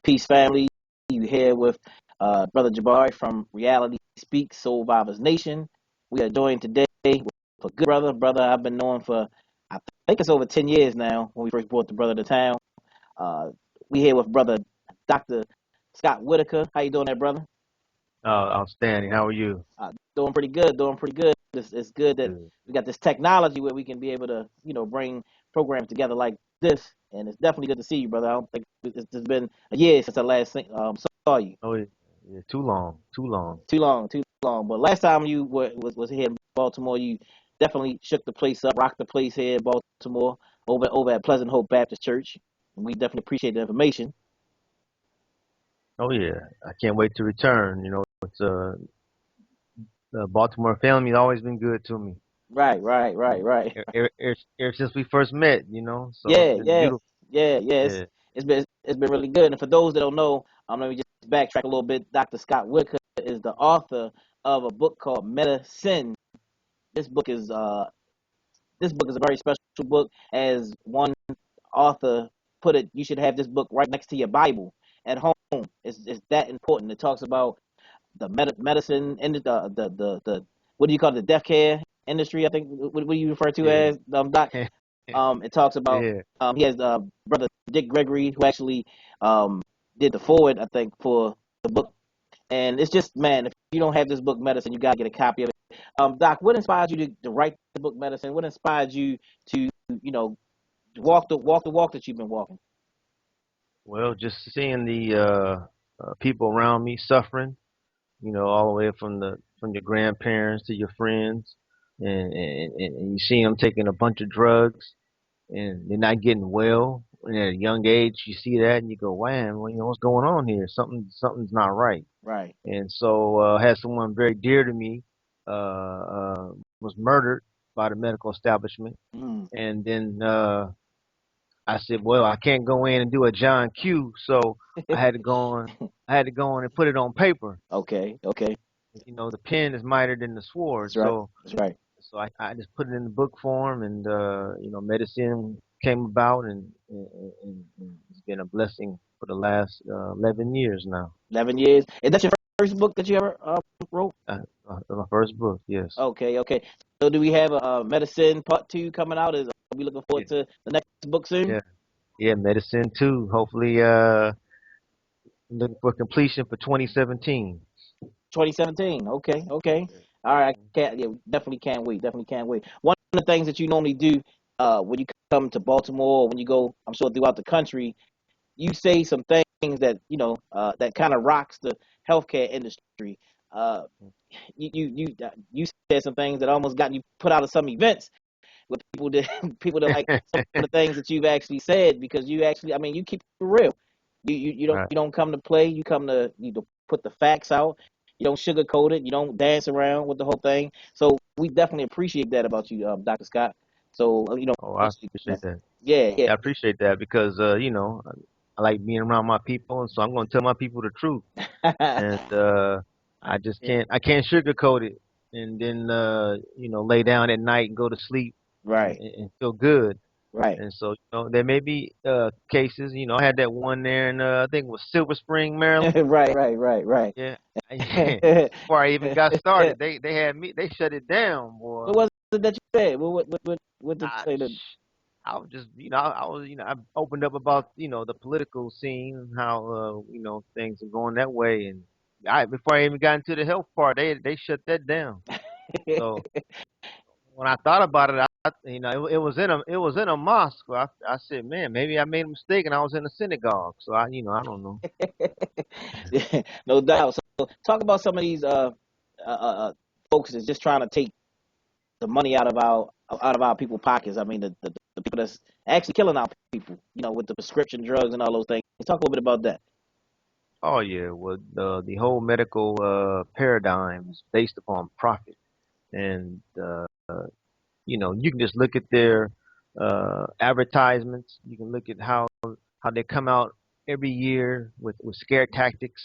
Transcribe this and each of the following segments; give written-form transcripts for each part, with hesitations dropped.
Peace family. You here with Brother Jabari from Reality Speaks Soul Vibers Nation. We are joined today with a good brother I've been knowing for I think it's over 10 years now when we first brought the brother to town. Uh, we here with brother Dr. Scott Whitaker. How you doing there, brother? Outstanding. How are you? Doing pretty good, doing pretty good. It's good that Good. we got this technology where we can be able to, bring programs together like this. And it's definitely good to see you, brother. I don't think it's been a year since I last saw you. Oh, yeah. Yeah, too long. Too long. Too long. But last time you was here in Baltimore, you definitely shook the place up, rocked the place here in Baltimore, over at Pleasant Hope Baptist Church. And we definitely appreciate the information. Oh, yeah. I can't wait to return. It's the Baltimore family has always been good to me. Right. Ever since we first met, so it's Yeah, been yeah, beautiful. yeah. Yeah. It's been really good. And for those that don't know, let me just backtrack a little bit. Dr. Scott Whitaker is the author of a book called Medisin. This book is a very special book. As one author put it, you should have this book right next to your Bible at home. It's that important. It talks about the medicine and the what do you call it, the death care industry? I think what do you refer to Yeah. as doc. It talks about Yeah. he has brother Dick Gregory who actually did the forward I think for the book, and it's just man, if you don't have this book Medicine, you gotta get a copy of it. Doc, what inspired you to write the book Medicine? What inspired you to you know walk that you've been walking? Well, just seeing the people around me suffering, all the way from your grandparents to your friends, and you see them taking a bunch of drugs and they're not getting well. And at a young age, you see that and you go, "Wow, well, what's going on here? Something's not right." Right. And so, had someone very dear to me was murdered by the medical establishment, Mm. and then I said, "Well, I can't go in and do a John Q, so I had to go on. I had to go on and put it on paper. Okay. The pen is mightier than the sword, That's right. so." That's right. So I just put it in the book form, and medicine came about, and it's been a blessing for the last 11 years now. 11 years. Is that your first book that you ever wrote? My first book, yes. Okay. So do we have a Medicine Part Two coming out? Are we looking Yeah, forward to the next book soon? yeah, yeah. Medicine too. Hopefully, looking for completion for 2017. 2017. Okay. All right. Can't. Yeah, definitely can't wait. Definitely can't wait. One of the things that you normally do when you come to Baltimore, when you go, I'm sure throughout the country, you say some things that that kind of rocks the healthcare industry. Uh, you said some things that almost got you put out of some events with people that like some of the things that you've actually said because you actually, I mean, you keep it real. Right. You don't come to play. You come to put the facts out. You don't sugarcoat it. You don't dance around with the whole thing. So we definitely appreciate that about you, Dr. Scott. So Oh, I appreciate that. yeah. Yeah, I appreciate that because I like being around my people, and so I'm going to tell my people the truth. And I just Yeah. can't sugarcoat it, and then lay down at night and go to sleep and, Right. and and feel good. Right. And so there may be cases. I had that one there in I think it was Silver Spring, Maryland. Right. Yeah, before I even got started, they had me. They shut it down, boy. What was it that you said? What did you I, say that? I was just, I was, I opened up about, the political scene and how, things are going that way. And before I even got into the health part, they shut that down. So when I thought about it, it was in a mosque. I said, man, maybe I made a mistake and I was in a synagogue. So I don't know. Yeah, no doubt. So talk about some of these uh, uh, folks that's just trying to take the money out of our people's pockets. I mean, the people that's actually killing our people, with the prescription drugs and all those things. Talk a little bit about that. Oh yeah, well, the whole medical paradigm is based upon profit, and you can just look at their advertisements. You can look at how they come out every year with scare tactics.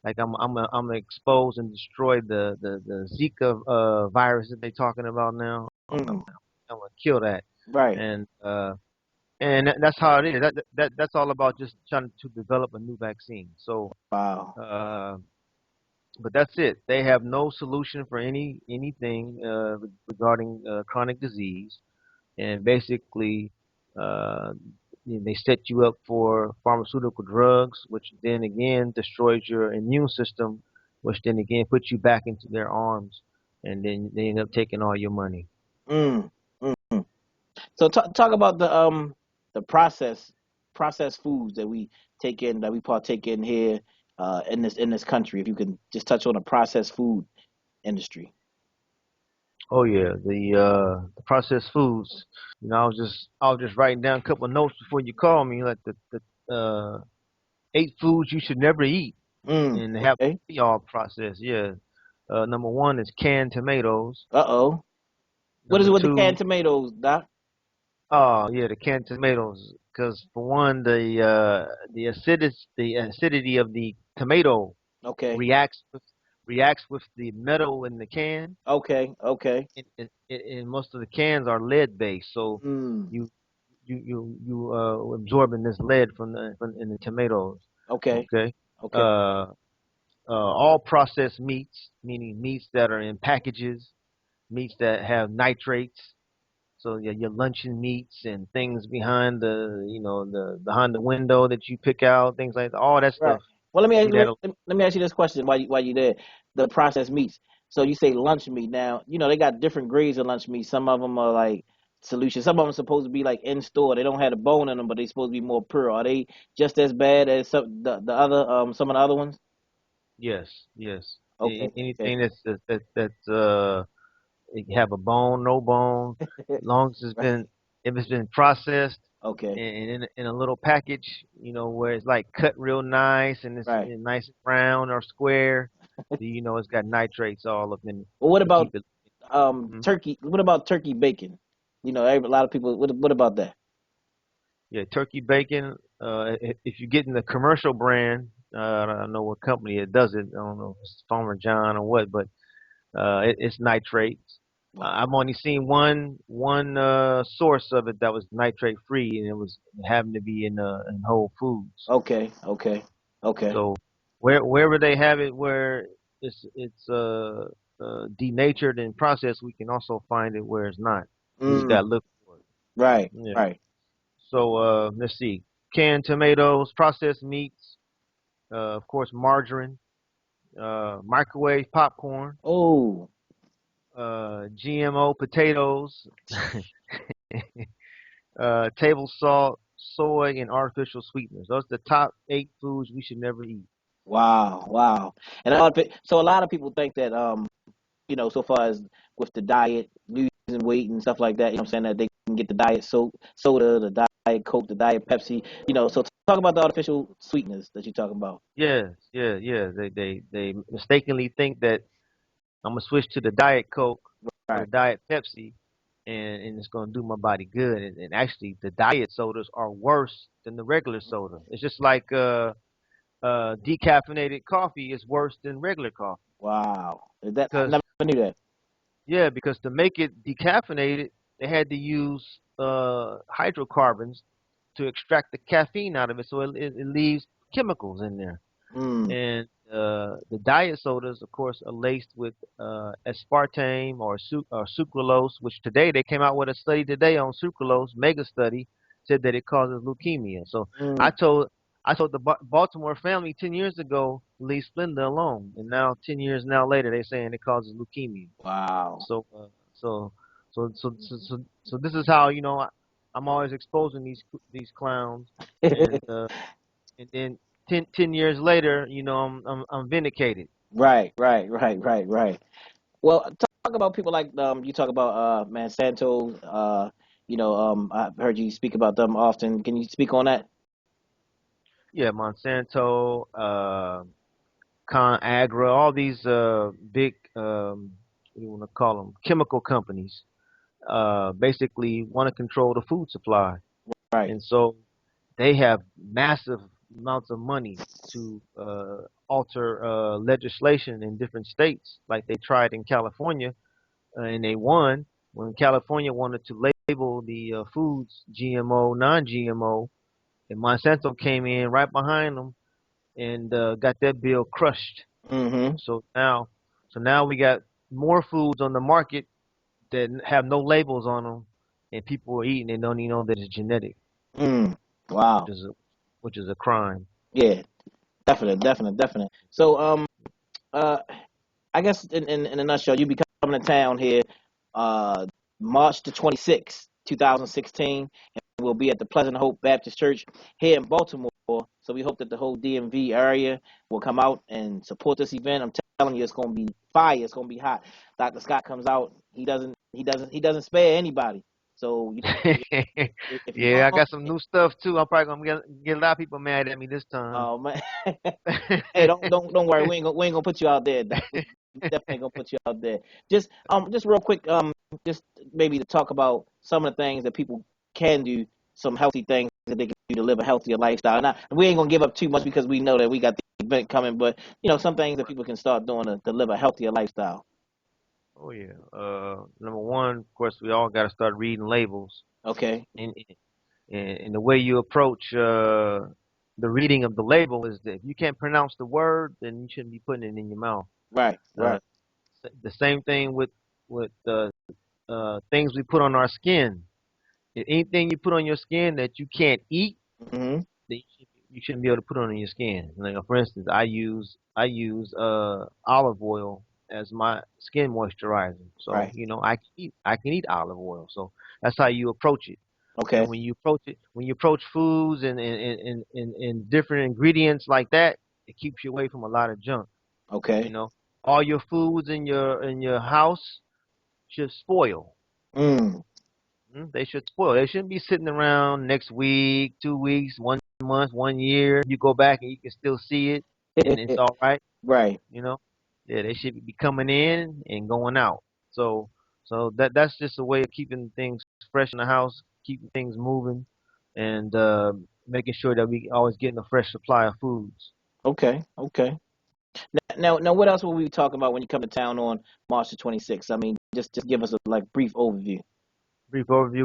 Like I'm gonna expose and destroy the Zika virus that they're talking about now. I'm Mm, gonna kill that. right. And and that's how it is. That's all about just trying to develop a new vaccine. So, Wow. uh, but that's it. They have no solution for anything regarding chronic disease, and basically, uh, they set you up for pharmaceutical drugs, which then again destroys your immune system, which then again puts you back into their arms, and then they end up taking all your money. Mm, mm. So talk about the processed foods that we take in that we partake in here in this country. If you can just touch on the processed food industry. Oh yeah, the processed foods. I was just writing down a couple of notes before you called me, like the 8 foods you should never eat, and they have Okay. to be all processed. Yeah. Number one is canned tomatoes. Uh-oh. What is Number it with the two, canned tomatoes, Doc? oh yeah, the canned tomatoes. Because for one, the acidity of the tomato Okay. reacts with reacts with the metal in the can, Okay. Okay. and most of the cans are lead based. So Mm. you you absorbing this lead from in the tomatoes. Okay. Okay. Okay. Uh, all processed meats, meaning meats that are in packages, meats that have nitrates. So your luncheon meats and things behind the behind the window that you pick out, things like that, all that Right. stuff. Well, See that? let me ask you this question while you there. The processed meats. So you say lunch meat. Now, they got different grades of lunch meat. Some of them are like solution. Some of them supposed to be like in store. They don't have the bone in them, but they supposed to be more pure. Are they just as bad as the other some of the other ones? Yes, yes. Okay. Okay. Anything that's it can have a bone, no bone, as long as Right. if it's been processed Okay. and in a little package, where it's like cut real nice and it's Right. nice and round or square, it's got nitrates all up in it Well, what to about keep it. Mhm. turkey? What about turkey bacon? A lot of people. What about that? Yeah, turkey bacon. If you're getting the commercial brand, I don't know what company it does it. I don't know if it's Farmer John or what, but it's nitrates. Wow. I've only seen one source of it that was nitrate free, and it happened to be in Whole Foods. Okay. Okay. Okay. So wherever they have it, where it's denatured and processed, we can also find it where it's not. We just gotta Mm. look for it. Right. Yeah. Right. So let's see, canned tomatoes, processed meats, of course, margarine, microwave popcorn, Oh. GMO potatoes, table salt, soy, and artificial sweeteners. Those are the top 8 foods we should never eat. Wow. Wow. And a lot of people think that so far as with the diet, losing weight and stuff like that, what I'm saying, that they can get the diet soda, the diet Coke, the diet Pepsi, so talk about the artificial sweeteners that you're talking about. Yes, yeah, yeah. They mistakenly think that I'm gonna switch to the Diet Coke or the Right. Diet Pepsi, and it's gonna do my body good. And actually, the diet sodas are worse than the regular soda. It's just like decaffeinated coffee is worse than regular coffee Wow. I because never knew that. yeah, because to make it decaffeinated, they had to use hydrocarbons to extract the caffeine out of it, so it leaves chemicals in there. Mm. And the diet sodas, of course, are laced with aspartame or sucralose, which today they came out with a study today on sucralose, mega study, said that it causes leukemia. So Mm. I told I told the Baltimore family 10 years ago, leave Splenda alone, and now 10 years now later, they're saying it causes leukemia. Wow. So so so this is how I'm always exposing these clowns, and and then 10 years later, I'm vindicated. Right. Right. Right. Right. Right. Well, talk about people like you talk about Monsanto. I've heard you speak about them often. Can you speak on that? Yeah, Monsanto, ConAgra, all these big, what do you want to call them, chemical companies, basically want to control the food supply. Right. And so they have massive amounts of money to alter legislation in different states, like they tried in California, and they won when California wanted to label the foods GMO, non-GMO, and Monsanto came in right behind them and got that bill crushed. Mm-hmm. So now, so now we got more foods on the market that have no labels on them, and people are eating and don't even know that it's genetic, Mm. which Wow. is a, which is a crime. Yeah. Definite. Definite. Definite. So uh I guess in a nutshell, you be coming to town here uh March the 26th, 2016, and we'll be at the Pleasant Hope Baptist Church here in Baltimore. So we hope that the whole DMV area will come out and support this event. I'm telling you, it's gonna be fire. It's gonna be hot. Dr. Scott comes out. He doesn't spare anybody. So if you Yeah, I come, got some new stuff too. I'm probably gonna get a lot of people mad at me this time. oh man, hey, don't worry. We ain't gonna put you out there, Doc. We definitely gonna put you out there. Just real quick, just maybe to talk about some of the things that people can do, some healthy things that they can do to live a healthier lifestyle. Now, we ain't gonna give up too much because we know that we got the event coming, but some things that people can start doing to live a healthier lifestyle. Oh yeah. Number one, of course, we all got to start reading labels, Okay. and and the way you approach the reading of the label is that if you can't pronounce the word, then you shouldn't be putting it in your mouth. Right. Uh, Right. the same thing with things we put on our skin. If anything you put on your skin that you can't eat, Hmm. then you shouldn't be able to put it on your skin. Like for instance, I use olive oil as my skin moisturizer. So Right. I can eat olive oil. So that's how you approach it. Okay. And when you approach foods and different ingredients like that, it keeps you away from a lot of junk. You Okay. know, all your foods in your house should spoil. Mm. They should spoil. They shouldn't be sitting around next week, 2 weeks, 1 month, 1 year. You go back and you can still see it, and it's all right. Right. You know, yeah, they should be coming in and going out. So, so that's just a way of keeping things fresh in the house, keeping things moving, and making sure that we always getting a fresh supply of foods. Okay. Okay. Now, what else will we be talking about when you come to town on March the 26th? I mean, just give us a brief overview. Brief overview.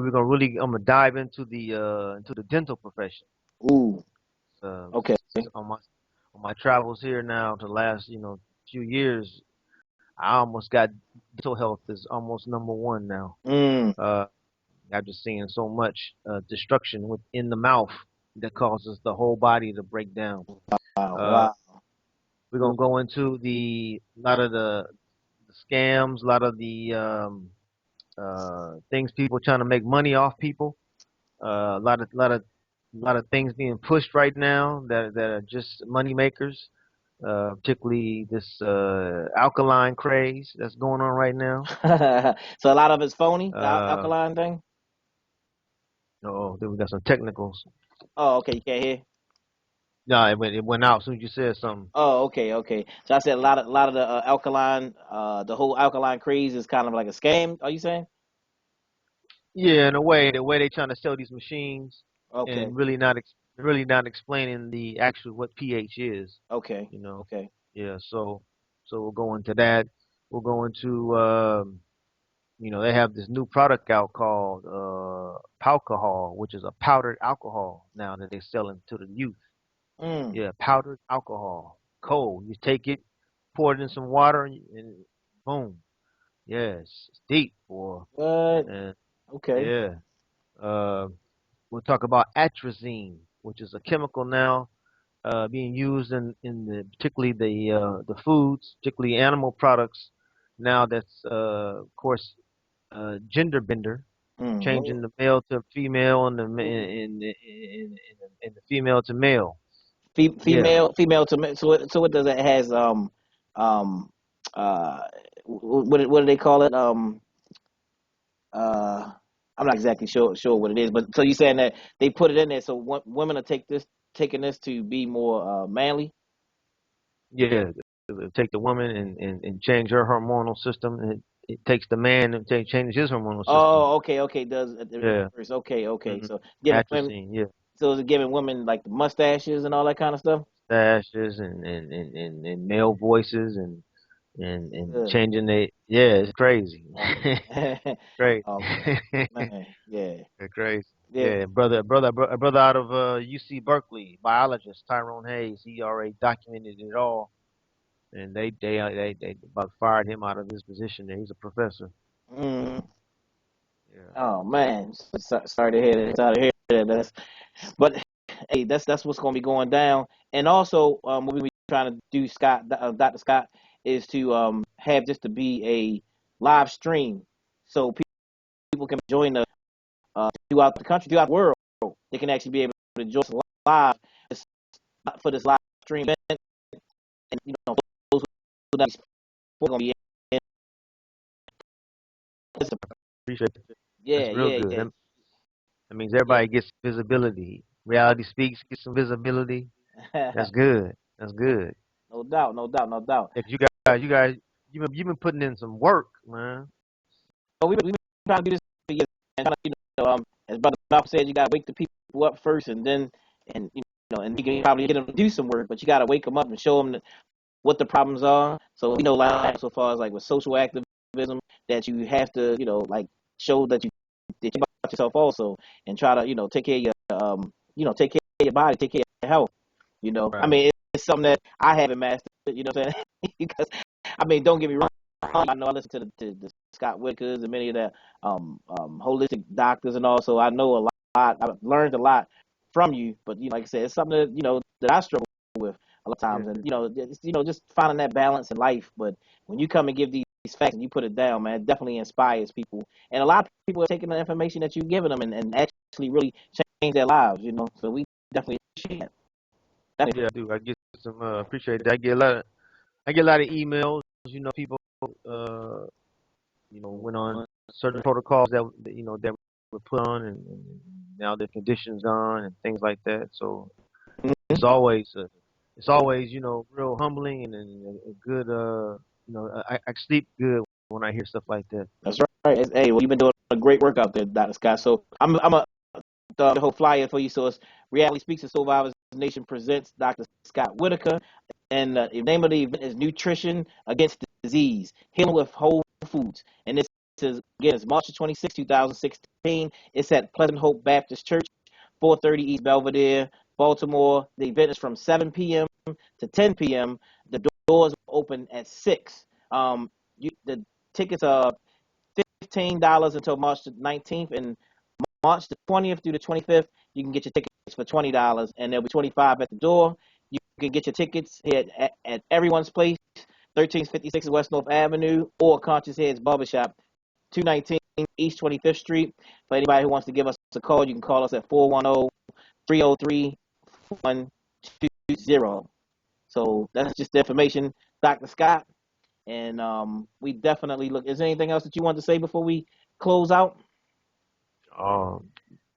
I'm gonna dive into the dental profession. Ooh. Okay. On my travels here now to the last few years, I almost got dental health is almost number one now. Mm. Uh, I'm just seeing so much destruction within the mouth that causes the whole body to break down. Wow. Uh, Wow. we're gonna go into the lot of the scams, a lot of the things people trying to make money off people. A lot of things being pushed right now that are just money makers. Particularly this alkaline craze that's going on right now. So a lot of it's phony, the Uh, alkaline thing. oh, then we got some technicals. Oh, okay. You can't hear. No, it went out as soon as you said something. Oh, okay. Okay. So I said a lot of the alkaline, the whole alkaline craze is kind of like a scam. Are you saying? Yeah, in a way, the way they trying to sell these machines Okay. and really not explaining the actual what pH is. Okay. You know, Okay. yeah. So we'll go into that. We'll go into they have this new product out called alcohol, which is a powdered alcohol now that they're selling to the youth. Mm. Yeah, powdered alcohol, cold. You take it, pour it in some water, and boom. Yes, it's deep, boy. What? And Okay. yeah, uh, we'll talk about atrazine, which is a chemical now being used in particularly the foods, particularly animal products. Now that's of course gender bender, Mm. changing the male to female and the female to male. Yeah, Female to so what does it has um uh what do they call it uh I'm not exactly sure what it is, but so you're saying that they put it in there so women are taking this to be more manly. yeah. Take the woman and change her hormonal system, and it takes the man and changes his hormonal system. Oh, okay, okay, does it Yeah. reverse. Okay, okay, hmm so giving women, Atrazine. Yeah. so is it giving women like the mustaches and all that kind of stuff? Stashes and male voices and and Good. changing it. Yeah, it's crazy. Oh man. Crazy. Oh man. Yeah. They're crazy. Yeah. Yeah, brother out of UC Berkeley, biologist Tyrone Hayes. He already documented it all, and they about fired him out of his position there. He's a professor. Mm. Yeah. Oh man. Sorry to hear that. Sorry to hear that. But hey, that's what's going to be going down. And also, what we trying to do, Scott, Dr. Scott, is to have this to be a live stream, so people can join us throughout the country, throughout the world. They can actually be able to join us live for this live stream event, and those who are going to be in. Appreciate it. Yeah, That's real yeah, good. yeah, That means yeah. everybody gets visibility. Reality Speaks gets some visibility. That's good. That's good. No doubt, no doubt, no doubt. Yeah, 'cause you guys, you've been putting in some work, man. But we been trying to do this for years, and as Brother Malcolm said, you got to wake the people up first, and then, and and you can probably get them to do some work, but you got to wake them up and show them what the problems are. So like so far as like with social activism, that you have to, like show that you about yourself also, and try to, take care of your, take care of your body, take care of your health. I Right. mean, it's something that I haven't mastered. You know what I'm saying? Because I mean, don't get me wrong. I know I listen to the Scott Whitakers and many of the holistic doctors, and also I know a lot. I've learned a lot from you, but like I said, it's something that that I struggle with a lot of Yeah. times, and just finding that balance in life. But when you come and give these facts and you put it down, man, it definitely inspires people, and a lot of people are taking the information that you're giving them and actually really change their lives. So we definitely appreciate that. Yeah, I do. I get some appreciate that. I get a lot of emails. People uh went on certain protocols that were put on, and now the conditions gone and things like that. So it's always uh, it's always real humbling and a good I sleep good when I hear stuff like that. That's right. Hey, well, you've been doing a great work out there, Dr. Scott. So I'm a the whole flyer for you. So it's Reality Speaks and Survivors Nation presents Dr. Scott Whitaker, and the name of the event is Nutrition Against Disease, Healing with Whole Foods. And this is again, it's March 26, 2016. It's at Pleasant Hope Baptist Church, 430 East Belvedere, Baltimore. The event is from 7 p.m. to 10 p.m. The doors open at 6. The tickets are $15 until March the 19th, and March the 20th through the 25th, you can get your tickets for $20, and there'll be 25 at the door. You can get your tickets here at Everyone's Place, 1356 West North Avenue, or Conscious Heads Barbershop, 219 East 25th Street. For anybody who wants to give us a call, you can call us at 410-303-4120. So that's just the information, Dr. Scott. And we definitely look. Is there anything else that you want to say before we close out? Um,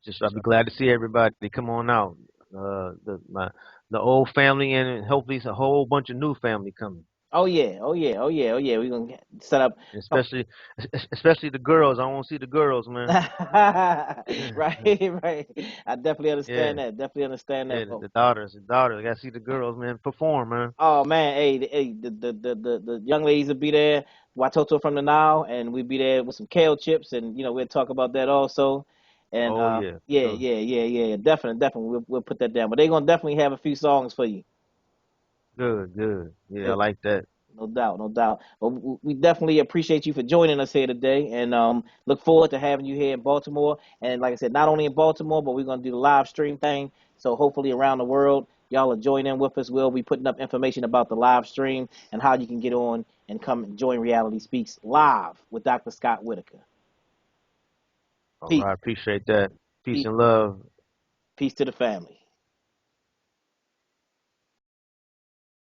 just I'll be glad to see everybody come on out. The old family and hopefully it's a whole bunch of new family coming. Oh yeah, oh yeah, oh yeah, oh yeah. We're gonna set up. And especially the girls. I want to see the girls, man. Right, right. I definitely Yeah, understand that. Definitely understand that. yeah. The daughters. I gotta see the girls, man, perform, man. Oh man, hey, the young ladies will be there. Watoto from the Nile, and we'll be there with some kale chips, and we'll talk about that also. And Oh yeah, for yeah, sure. yeah, yeah, yeah, definitely, definitely, we'll put that down. But they're gonna definitely have a few songs for you. Good, good. Yeah, I Good. like that. No doubt, no doubt. But we definitely appreciate you for joining us here today, and look forward to having you here in Baltimore. And like I said, not only in Baltimore, but we're gonna do the live stream thing. So hopefully around the world, y'all will join in with us. We'll be putting up information about the live stream and how you can get on and come and join Reality Speaks live with Dr. Scott Whitaker. All Peace, right, appreciate that. Peace peace, and love. peace to the family.